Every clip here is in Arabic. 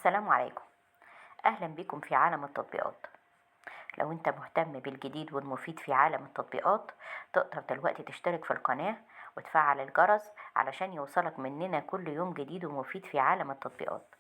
السلام عليكم. أهلا بكم في عالم التطبيقات. لو أنت مهتم بالجديد والمفيد في عالم التطبيقات، تقدر دلوقتي تشترك في القناة وتفعل الجرس علشان يوصلك مننا كل يوم جديد ومفيد في عالم التطبيقات،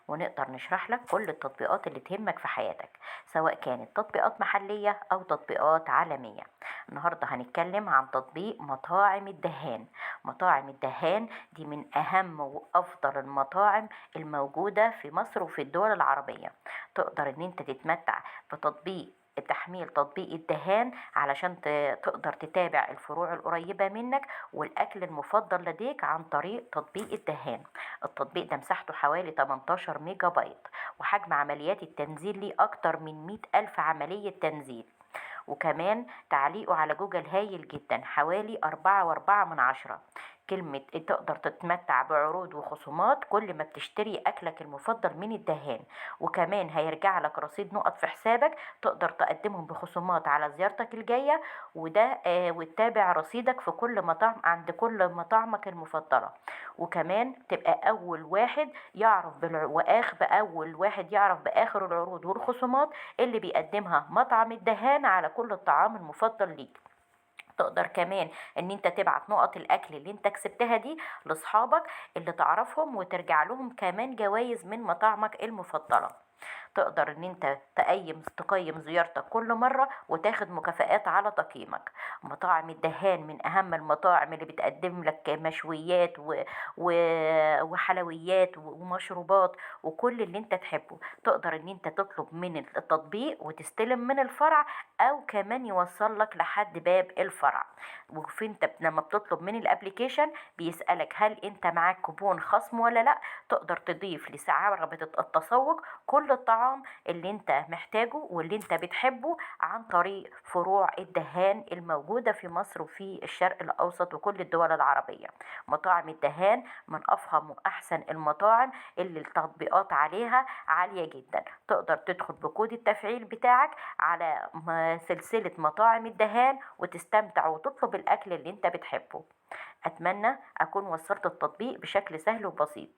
ونقدر نشرح لك كل التطبيقات اللي تهمك في حياتك، سواء كانت تطبيقات محلية أو تطبيقات عالمية. النهاردة هنتكلم عن تطبيق مطاعم الدهان. مطاعم الدهان دي من أهم وأفضل المطاعم الموجودة في مصر وفي الدول العربية. تقدر ان انت تتمتع بتطبيق تحميل تطبيق الدهان علشان تقدر تتابع الفروع القريبة منك والأكل المفضل لديك عن طريق تطبيق الدهان. التطبيق ده مساحته حوالي 18 ميجا بايت، وحجم عمليات التنزيل ليه أكتر من 100 ألف عملية تنزيل، وكمان تعليقه على جوجل هايل جدا، حوالي 4.4 من 10. كلمة تقدر تتمتع بعروض وخصومات كل ما بتشتري أكلك المفضل من الدهان، وكمان هيرجع لك رصيد نقط في حسابك تقدر تقدمهم بخصومات على زيارتك الجاية، وده وتتابع رصيدك في كل مطعم عند كل مطاعمك المفضلة. وكمان تبقى أول واحد يعرف بآخر العروض والخصومات اللي بيقدمها مطعم الدهان على كل الطعام المفضل ليك. تقدر كمان ان انت تبعت نقط الاكل اللي انت كسبتها دي لاصحابك اللي تعرفهم، وترجع لهم كمان جوائز من مطاعمك المفضلة. تقدر ان انت تقيم زيارتك كل مرة وتاخد مكافآت على تقييمك. مطاعم الدهان من اهم المطاعم اللي بتقدم لك مشويات و... وحلويات ومشروبات وكل اللي انت تحبه. تقدر ان انت تطلب من التطبيق وتستلم من الفرع، او كمان يوصل لك لحد باب الفرع. انت لما بتطلب من الابليكيشن بيسألك هل انت معاك كوبون خصم ولا لا. تقدر تضيف لسعر التسوق كل الطعام اللي انت محتاجه واللي انت بتحبه عن طريق فروع الدهان الموجودة في مصر وفي الشرق الأوسط وكل الدول العربية. مطاعم الدهان من أفخم وأحسن المطاعم اللي التطبيقات عليها عالية جدا. تقدر تدخل بكود التفعيل بتاعك على سلسلة مطاعم الدهان وتستمتع وتطلب الأكل اللي انت بتحبه. أتمنى أكون وصلت التطبيق بشكل سهل وبسيط،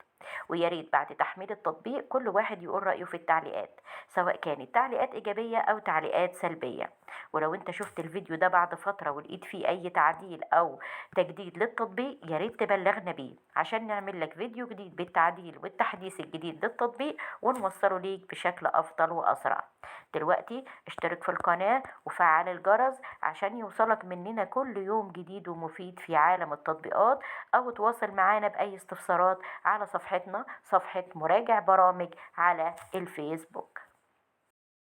وياريت بعد تحميل التطبيق كل واحد يقول رأيه في التعليقات، سواء كانت تعليقات إيجابية أو تعليقات سلبية. ولو انت شفت الفيديو ده بعد فترة ولقيت فيه أي تعديل أو تجديد للتطبيق، ياريت تبلغنا بيه عشان نعمل لك فيديو جديد بالتعديل والتحديث الجديد للتطبيق ونوصله ليك بشكل أفضل وأسرع. دلوقتي اشترك في القناة وفعل الجرس عشان يوصلك مننا كل يوم جديد ومفيد في عالم التطبيقات، أو تواصل معانا بأي استفسارات على صفحتنا، صفحة مراجع برامج على الفيسبوك.